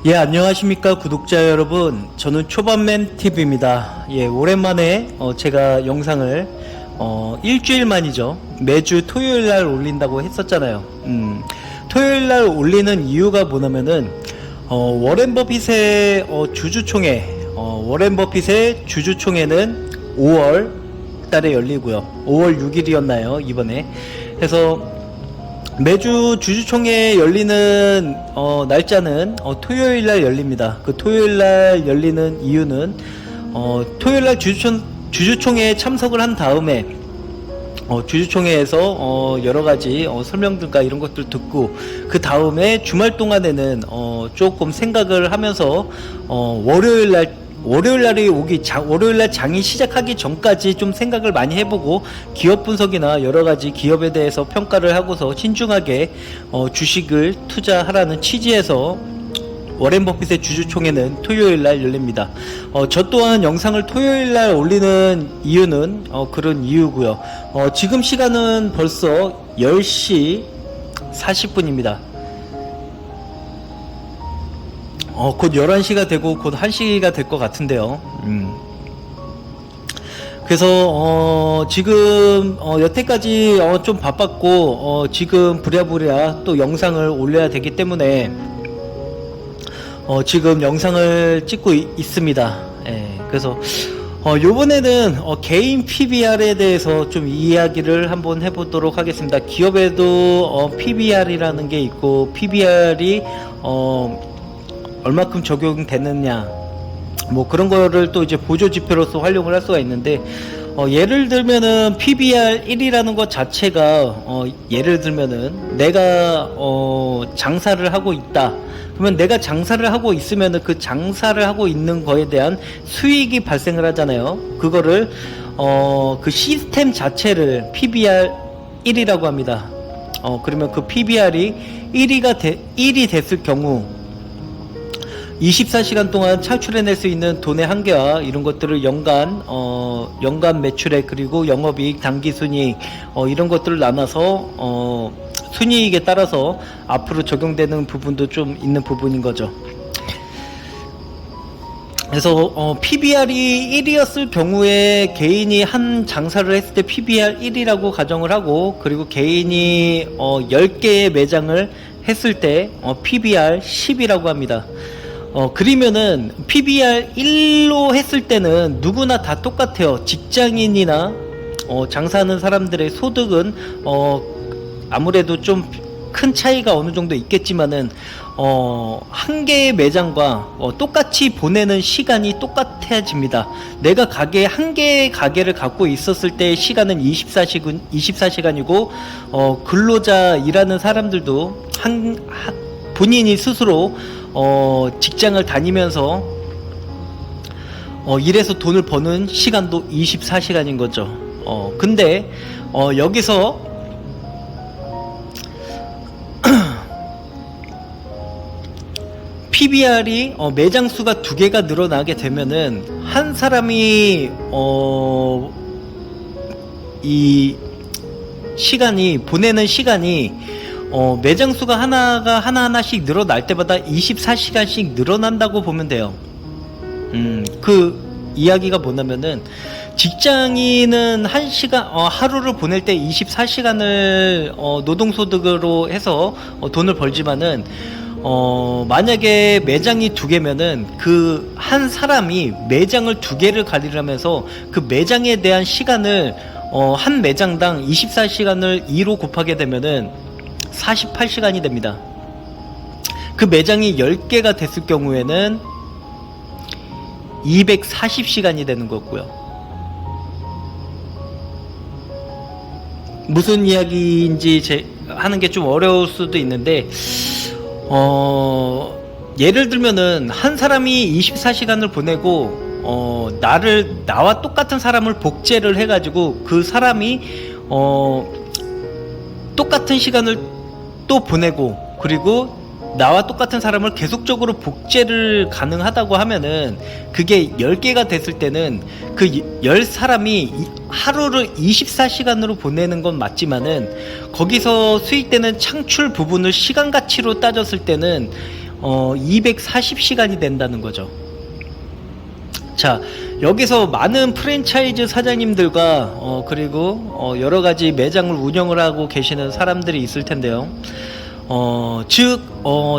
예, 안녕하십니까 구독자 여러분. 저는 초반맨 TV입니다. 예, 오랜만에 제가 영상을 일주일 만이죠. 매주 토요일 날 올린다고 했었잖아요. 토요일 날 올리는 이유가 뭐냐면은 워렌 버핏의 주주총회, 워렌 버핏의 주주총회는 5월 달에 열리고요. 5월 6일이었나요 이번에. 그래서 매주 주주총회 열리는 날짜는 토요일날 열립니다. 그 토요일날 열리는 이유는 토요일날 주주총회에 참석을 한 다음에 주주총회에서 여러가지 설명들과 이런 것들 듣고 그 다음에 주말 동안에는 조금 생각을 하면서 월요일날 장이 시작하기 전까지 좀 생각을 많이 해보고 기업 분석이나 여러가지 기업에 대해서 평가를 하고서 신중하게 주식을 투자하라는 취지에서 워렌 버핏의 주주총회는 토요일날 열립니다. 저 또한 영상을 토요일날 올리는 이유는 그런 이유고요. 지금 시간은 벌써 10시 40분입니다. 곧 11시가 되고 곧 1시가 될 것 같은데요. 그래서 지금 여태까지 좀 바빴고 지금 부랴부랴 또 영상을 올려야 되기 때문에 지금 영상을 찍고 있습니다. 예, 그래서 요번에는 개인 PBR에 대해서 좀 이야기를 한번 해보도록 하겠습니다. 기업에도 PBR이라는 게 있고 PBR이 얼마큼 적용되느냐, 뭐 그런 거를 또 이제 보조 지표로서 활용을 할 수가 있는데, 예를 들면은 PBR 1이라는 것 자체가 예를 들면은 내가 장사를 하고 있다. 그러면 내가 장사를 하고 있으면은 그 장사를 하고 있는 거에 대한 수익이 발생을 하잖아요. 그거를 그 시스템 자체를 PBR 1이라고 합니다. 그러면 그 PBR이 1이 됐을 경우 24시간 동안 창출해낼 수 있는 돈의 한계와 이런 것들을 연간 매출액 그리고 영업이익, 당기순이익 이런 것들을 나눠서 순이익에 따라서 앞으로 적용되는 부분도 좀 있는 부분인 거죠. 그래서 PBR이 1이었을 경우에 개인이 한 장사를 했을 때 PBR 1이라고 가정을 하고, 그리고 개인이 10개의 매장을 했을 때 PBR 10이라고 합니다. 그러면은 PBR 1로 했을 때는 누구나 다 똑같아요. 직장인이나 장사하는 사람들의 소득은 아무래도 좀 큰 차이가 어느 정도 있겠지만은 한 개의 매장과 똑같이 보내는 시간이 똑같아집니다. 내가 한 개의 가게를 갖고 있었을 때의 시간은 24시간이고 근로자 일하는 사람들도 본인이 스스로 직장을 다니면서 일해서 돈을 버는 시간도 24시간인 거죠. 근데 여기서 PBR이 매장 수가 2개가 늘어나게 되면은 한 사람이 이 시간이 보내는 시간이 매장 수가 하나씩 늘어날 때마다 24시간씩 늘어난다고 보면 돼요. 그 이야기가 뭐냐면은 직장인은 하루를 보낼 때 24시간을 노동소득으로 해서 돈을 벌지만은 만약에 매장이 2개면은 그 한 사람이 매장을 2개를 관리하면서 그 매장에 대한 시간을 한 매장당 24시간을 2로 곱하게 되면은 48시간이 됩니다. 그 매장이 10개가 됐을 경우에는 240시간이 되는 거고요. 무슨 이야기인지 하는 게 좀 어려울 수도 있는데, 예를 들면은 한 사람이 24시간을 보내고 나와 똑같은 사람을 복제를 해가지고 그 사람이 똑같은 시간을 또 보내고, 그리고 나와 똑같은 사람을 계속적으로 복제를 가능하다고 하면은 그게 10개가 됐을 때는 그 10사람이 하루를 24시간으로 보내는 건 맞지만은 거기서 수익되는 창출 부분을 시간 가치로 따졌을 때는 240시간이 된다는 거죠. 자, 여기서 많은 프랜차이즈 사장님들과 그리고 여러 가지 매장을 운영을 하고 계시는 사람들이 있을 텐데요.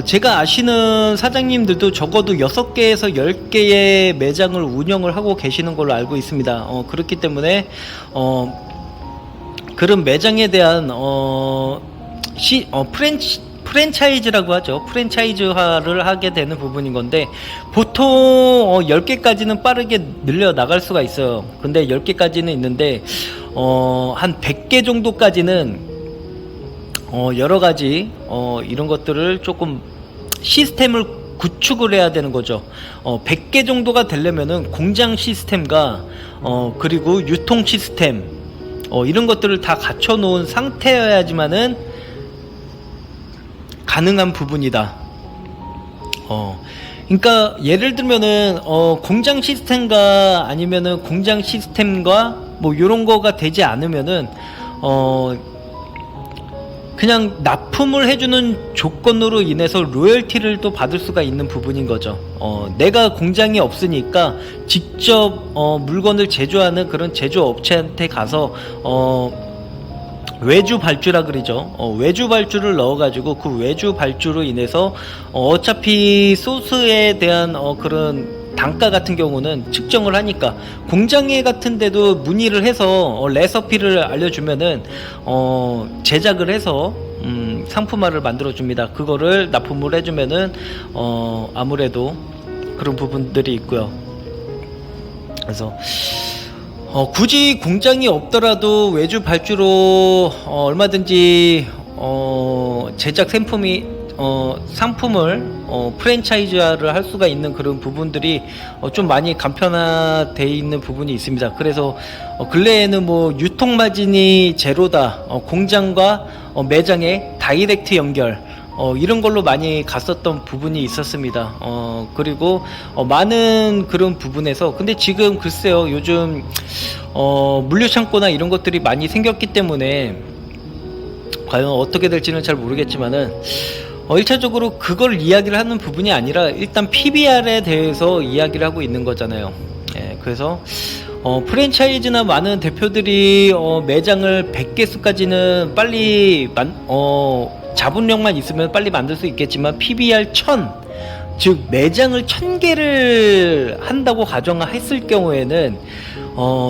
제가 아시는 사장님들도 적어도 6개에서 10개의 매장을 운영을 하고 계시는 걸로 알고 있습니다. 그렇기 때문에 그런 매장에 대한 프랜차이즈라고 하죠. 프랜차이즈화를 하게 되는 부분인 건데, 보통 10개까지는 빠르게 늘려 나갈 수가 있어요. 근데 10개까지는 있는데 한 100개 정도까지는 여러 가지 이런 것들을 조금 시스템을 구축을 해야 되는 거죠. 100개 정도가 되려면은 공장 시스템과 그리고 유통 시스템 이런 것들을 다 갖춰 놓은 상태여야지만은 가능한 부분이다. 그러니까 예를 들면은 공장 시스템과 아니면은 공장 시스템과 뭐 요런 거가 되지 않으면은 그냥 납품을 해주는 조건으로 인해서 로열티를 또 받을 수가 있는 부분인 거죠. 내가 공장이 없으니까 직접 물건을 제조하는 그런 제조업체한테 가서 외주 발주라 그러죠. 외주 발주를 넣어가지고 그 외주 발주로 인해서 어차피 소스에 대한 그런 단가 같은 경우는 측정을 하니까 공장에 같은 데도 문의를 해서 레시피를 알려주면은 제작을 해서 상품화를 만들어 줍니다. 그거를 납품을 해주면은 아무래도 그런 부분들이 있고요. 그래서 굳이 공장이 없더라도 외주 발주로 얼마든지 제작 상품을 프랜차이즈화를 할 수가 있는 그런 부분들이 좀 많이 간편화되어 있는 부분이 있습니다. 그래서 근래에는 뭐 유통 마진이 제로다, 공장과 매장의 다이렉트 연결 이런 걸로 많이 갔었던 부분이 있었습니다. 그리고 많은 그런 부분에서, 근데 지금 글쎄요, 요즘 물류창고나 이런 것들이 많이 생겼기 때문에 과연 어떻게 될지는 잘 모르겠지만은 1차적으로 그걸 이야기를 하는 부분이 아니라 일단 PBR에 대해서 이야기를 하고 있는 거잖아요. 그래서 프랜차이즈나 많은 대표들이 매장을 100개 수까지는 빨리 자본력만 있으면 빨리 만들 수 있겠지만 PBR 1000, 즉 매장을 1000개를 한다고 가정했을 경우에는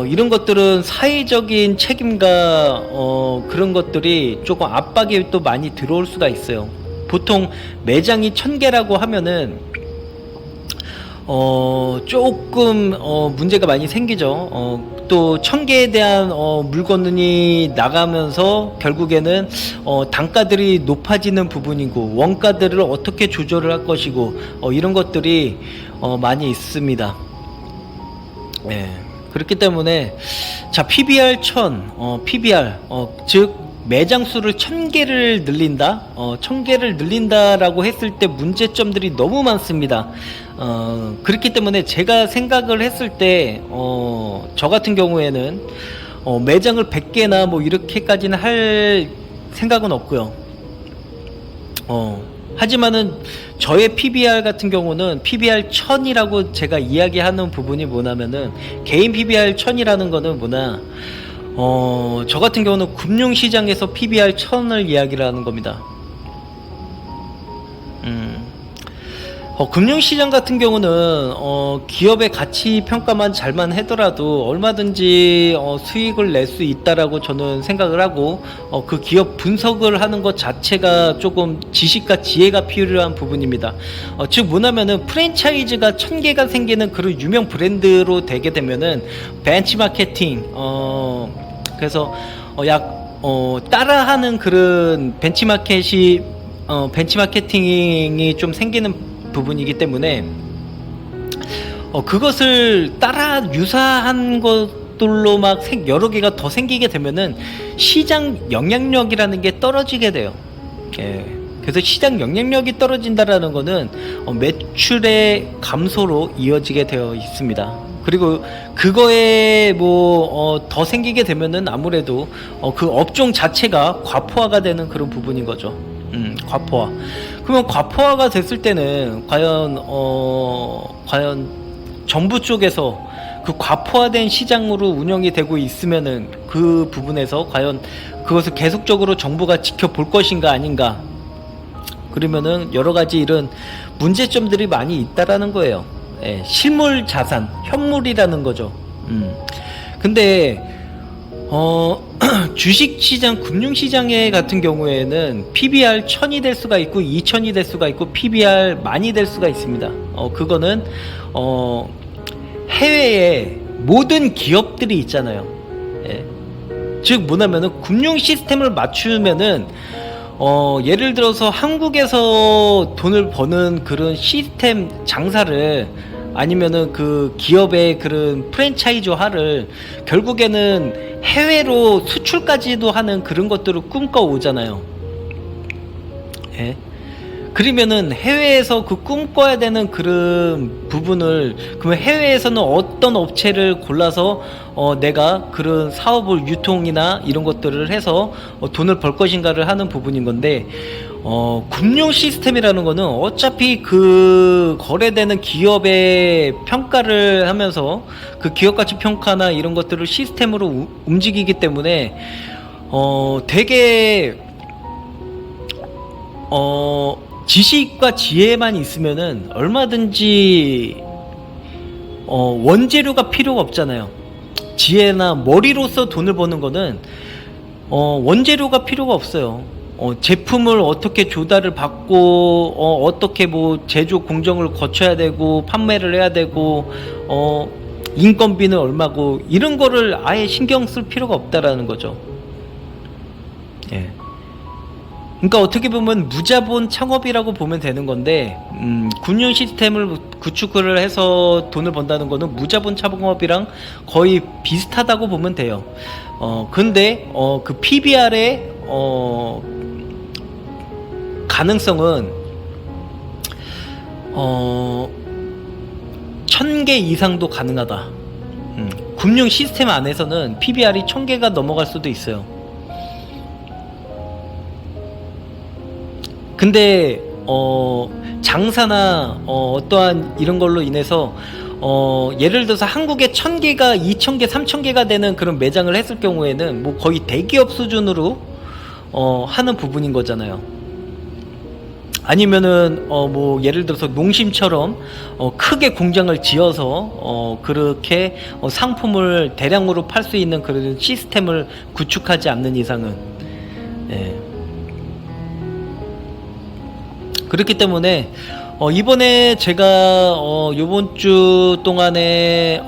이런 것들은 사회적인 책임과 그런 것들이 조금 압박이 또 많이 들어올 수가 있어요. 보통 매장이 1000개라고 하면은 조금 문제가 많이 생기죠. 또 1000개에 대한 물건이 나가면서 결국에는 단가들이 높아지는 부분이고 원가들을 어떻게 조절을 할 것이고 이런 것들이 많이 있습니다. 그렇기 때문에 자, PBR 1000 PBR 즉 매장 수를 1000개를 늘린다, 1000개를 늘린다라고 했을 때 문제점들이 너무 많습니다. 그렇기 때문에 제가 생각을 했을 때, 저 같은 경우에는, 매장을 100개나 뭐 이렇게까지는 할 생각은 없고요. 하지만은 저의 PBR 같은 경우는 PBR 1000이라고 제가 이야기하는 부분이 뭐냐면은, 개인 PBR 1000이라는 거는 뭐냐, 저 같은 경우는 금융시장에서 PBR 1000을 이야기를 하는 겁니다. 금융시장 같은 경우는 기업의 가치 평가만 잘만 하더라도 얼마든지 수익을 낼 수 있다라고 저는 생각을 하고, 그 기업 분석을 하는 것 자체가 조금 지식과 지혜가 필요한 부분입니다. 즉 뭐냐면은 프랜차이즈가 1000개가 생기는 그런 유명 브랜드로 되게 되면은 벤치마케팅, 그래서 따라하는 그런 벤치마케팅이 좀 생기는 부분이기 때문에 그것을 따라 유사한 것들로 막 여러 개가 더 생기게 되면은 시장 영향력이라는 게 떨어지게 돼요. 그래서 시장 영향력이 떨어진다라는 거는 매출의 감소로 이어지게 되어 있습니다. 그리고 그거에 더 생기게 되면은 아무래도 그 업종 자체가 과포화가 되는 그런 부분인 거죠. 과포화. 그러면 과포화가 됐을 때는 과연 정부 쪽에서 그 과포화된 시장으로 운영이 되고 있으면은 그 부분에서 과연 그것을 계속적으로 정부가 지켜볼 것인가 아닌가, 그러면은 여러 가지 이런 문제점들이 많이 있다라는 거예요. 예, 실물 자산, 현물이라는 거죠. 근데 주식시장, 금융시장에 같은 경우에는 PBR 1000이 될 수가 있고 2000이 될 수가 있고 PBR 만이 될 수가 있습니다. 그거는 해외에 모든 기업들이 있잖아요. 예. 즉 뭐냐면은 금융 시스템을 맞추면은 예를 들어서 한국에서 돈을 버는 그런 시스템 장사를, 아니면은 그 기업의 그런 프랜차이즈화를 결국에는 해외로 수출까지도 하는 그런 것들을 꿈꿔오잖아요. 예. 그러면은 해외에서 그 꿈꿔야 되는 그런 부분을, 그러면 해외에서는 어떤 업체를 골라서 내가 그런 사업을, 유통이나 이런 것들을 해서 돈을 벌 것인가를 하는 부분인 건데, 금융 시스템이라는 거는 어차피 그 거래되는 기업의 평가를 하면서 그 기업 가치 평가나 이런 것들을 시스템으로 움직이기 때문에 되게 지식과 지혜만 있으면은 얼마든지 원재료가 필요가 없잖아요. 지혜나 머리로서 돈을 버는 거는 원재료가 필요가 없어요. 제품을 어떻게 조달을 받고 어떻게 뭐 제조 공정을 거쳐야 되고 판매를 해야 되고 인건비는 얼마고, 이런 거를 아예 신경 쓸 필요가 없다라는 거죠. 예. 그러니까 어떻게 보면 무자본 창업이라고 보면 되는 건데, 금융 시스템을 구축을 해서 돈을 번다는 거는 무자본 창업이랑 거의 비슷하다고 보면 돼요. 근데 그 PBR의 가능성은 1000개 이상도 가능하다. 금융 시스템 안에서는 PBR이 1000개가 넘어갈 수도 있어요. 근데 장사나 어떠한 이런 걸로 인해서 예를 들어서 한국에 1000개가 2000개 3000개가 되는 그런 매장을 했을 경우에는 뭐 거의 대기업 수준으로 하는 부분인 거잖아요. 아니면은 뭐 예를 들어서 농심처럼 크게 공장을 지어서 그렇게 상품을 대량으로 팔 수 있는 그런 시스템을 구축하지 않는 이상은, 예. 그렇기 때문에 이번에 제가 요번 주 동안에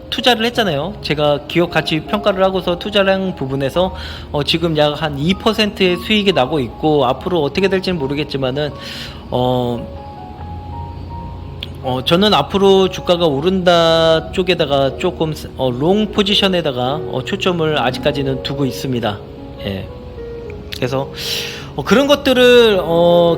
투자를 했잖아요. 제가 기업 가치 평가를 하고서 투자를 한 부분에서 지금 약 한 2%의 수익이 나고 있고, 앞으로 어떻게 될지는 모르겠지만은 저는 앞으로 주가가 오른다 쪽에다가 조금 롱 포지션에다가 초점을 아직까지는 두고 있습니다. 예. 그래서 그런 것들을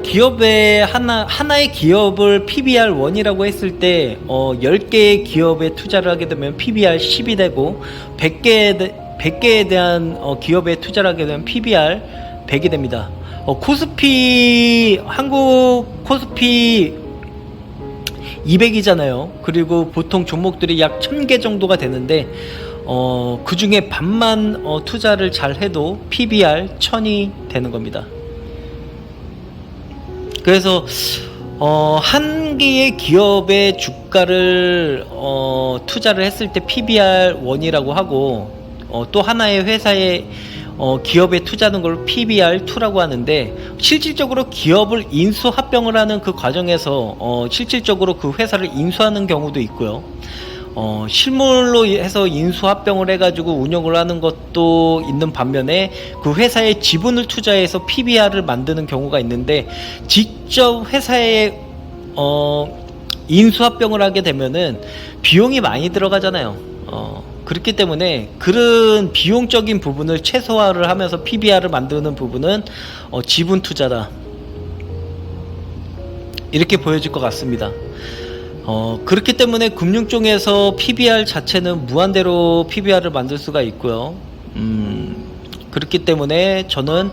기업의 하나의 기업을 PBR1이라고 했을 때 10개의 기업에 투자를 하게 되면 PBR 10이 되고, 100개에 대한 기업에 투자를 하게 되면 PBR 100이 됩니다. 코스피, 한국 코스피 200이잖아요. 그리고 보통 종목들이 약 1000개 정도가 되는데 그 중에 반만 투자를 잘 해도 PBR 1000이 되는 겁니다. 그래서 한 개의 기업의 주가를 투자를 했을 때 PBR1이라고 하고, 또 하나의 회사의 기업에 투자하는 걸 PBR2라고 하는데, 실질적으로 기업을 인수합병을 하는 그 과정에서 실질적으로 그 회사를 인수하는 경우도 있고요. 실물로 해서 인수합병을 해가지고 운영을 하는 것도 있는 반면에, 그 회사의 지분을 투자해서 PBR을 만드는 경우가 있는데, 직접 회사에 인수합병을 하게 되면은 비용이 많이 들어가잖아요. 그렇기 때문에 그런 비용적인 부분을 최소화를 하면서 PBR을 만드는 부분은 지분 투자다, 이렇게 보여질 것 같습니다. 그렇기 때문에 금융 쪽에서 PBR 자체는 무한대로 PBR을 만들 수가 있고요. 그렇기 때문에 저는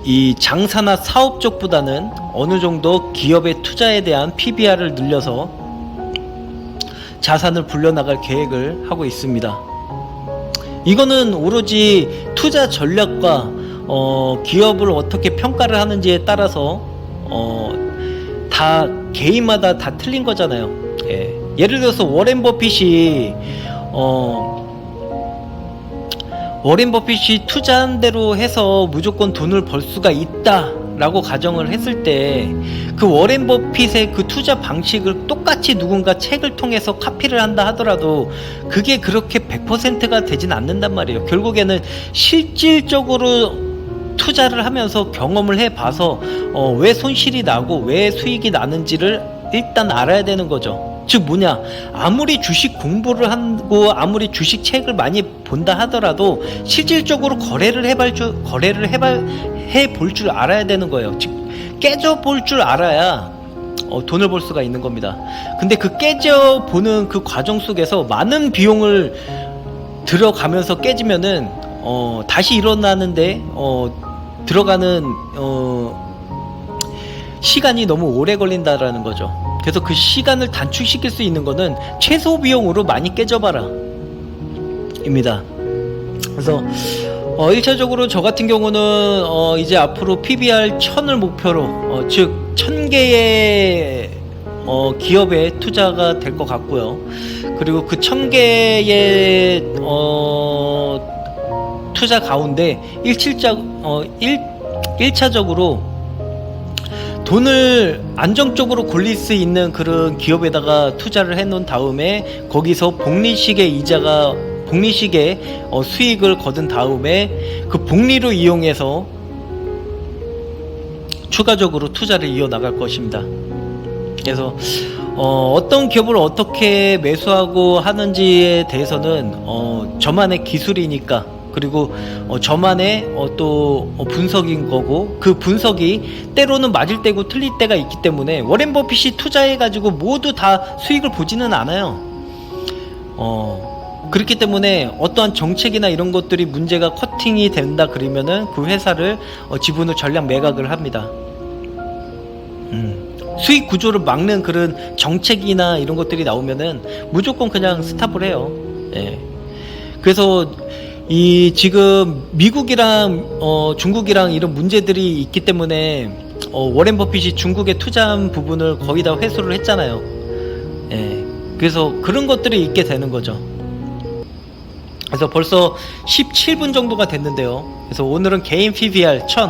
이 장사나 사업 쪽보다는 어느 정도 기업의 투자에 대한 PBR을 늘려서 자산을 불려나갈 계획을 하고 있습니다. 이거는 오로지 투자 전략과 기업을 어떻게 평가를 하는지에 따라서 다 개인마다 다 틀린 거잖아요. 예. 예를 들어서 워렌 버핏이 투자한 대로 해서 무조건 돈을 벌 수가 있다라고 가정을 했을 때 그 워렌 버핏의 그 투자 방식을 똑같이 누군가 책을 통해서 카피를 한다 하더라도 그게 그렇게 100%가 되진 않는단 말이에요. 결국에는 실질적으로 투자를 하면서 경험을 해봐서 왜 손실이 나고 왜 수익이 나는지를 일단 알아야 되는 거죠. 즉 뭐냐, 아무리 주식 공부를 하고 아무리 주식 책을 많이 본다 하더라도 실질적으로 거래를 해볼 줄 알아야 되는 거예요. 즉 깨져볼 줄 알아야 돈을 벌 수가 있는 겁니다. 근데 그 깨져보는 그 과정 속에서 많은 비용을 들어가면서 깨지면은 다시 일어나는데 들어가는 시간이 너무 오래 걸린다라는 거죠. 그래서 그 시간을 단축시킬 수 있는 거는 최소 비용으로 많이 깨져봐라 입니다. 그래서 1차적으로 저 같은 경우는 이제 앞으로 PBR 1000을 목표로 즉 1000개의 기업에 투자가 될 것 같고요. 그리고 그 1000개의 투자 가운데 1차적으로 돈을 안정적으로 굴릴 수 있는 그런 기업에다가 투자를 해 놓은 다음에 거기서 복리식의 수익을 거둔 다음에 그 복리로 이용해서 추가적으로 투자를 이어나갈 것입니다. 그래서 어떤 기업을 어떻게 매수하고 하는지에 대해서는 저만의 기술이니까, 그리고 저만의 또 분석인 거고, 그 분석이 때로는 맞을 때고 틀릴 때가 있기 때문에 워렌 버핏이 투자해가지고 모두 다 수익을 보지는 않아요. 그렇기 때문에 어떠한 정책이나 이런 것들이 문제가 커팅이 된다 그러면은 그 회사를 지분 후 전량 매각을 합니다. 수익 구조를 막는 그런 정책이나 이런 것들이 나오면은 무조건 그냥 스탑을 해요. 예. 그래서 지금 미국이랑 중국이랑 이런 문제들이 있기 때문에 워렌 버핏이 중국에 투자한 부분을 거의 다 회수를 했잖아요. 예. 그래서 그런 것들이 있게 되는 거죠. 그래서 벌써 17분 정도가 됐는데요. 그래서 오늘은 개인 PBR 1000,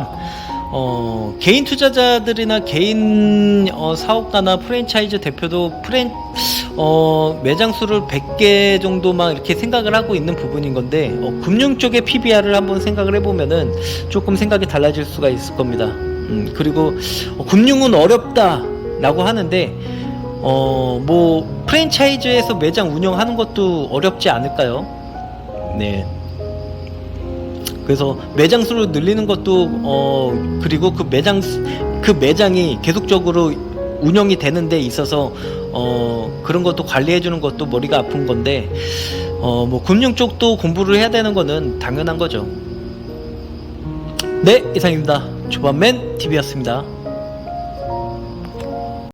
개인 투자자들이나 개인 사업가나 프랜차이즈 대표도 매장 수를 100개 정도만 이렇게 생각을 하고 있는 부분인 건데, 금융 쪽의 PBR을 한번 생각을 해보면은 조금 생각이 달라질 수가 있을 겁니다. 그리고 금융은 어렵다 라고 하는데 뭐 프랜차이즈에서 매장 운영하는 것도 어렵지 않을까요? 네. 그래서 매장 수를 늘리는 것도 그리고 그 매장이 계속적으로 운영이 되는 데 있어서 그런 것도 관리해 주는 것도 머리가 아픈 건데, 뭐 금융 쪽도 공부를 해야 되는 거는 당연한 거죠. 네, 이상입니다. 조반맨 TV였습니다.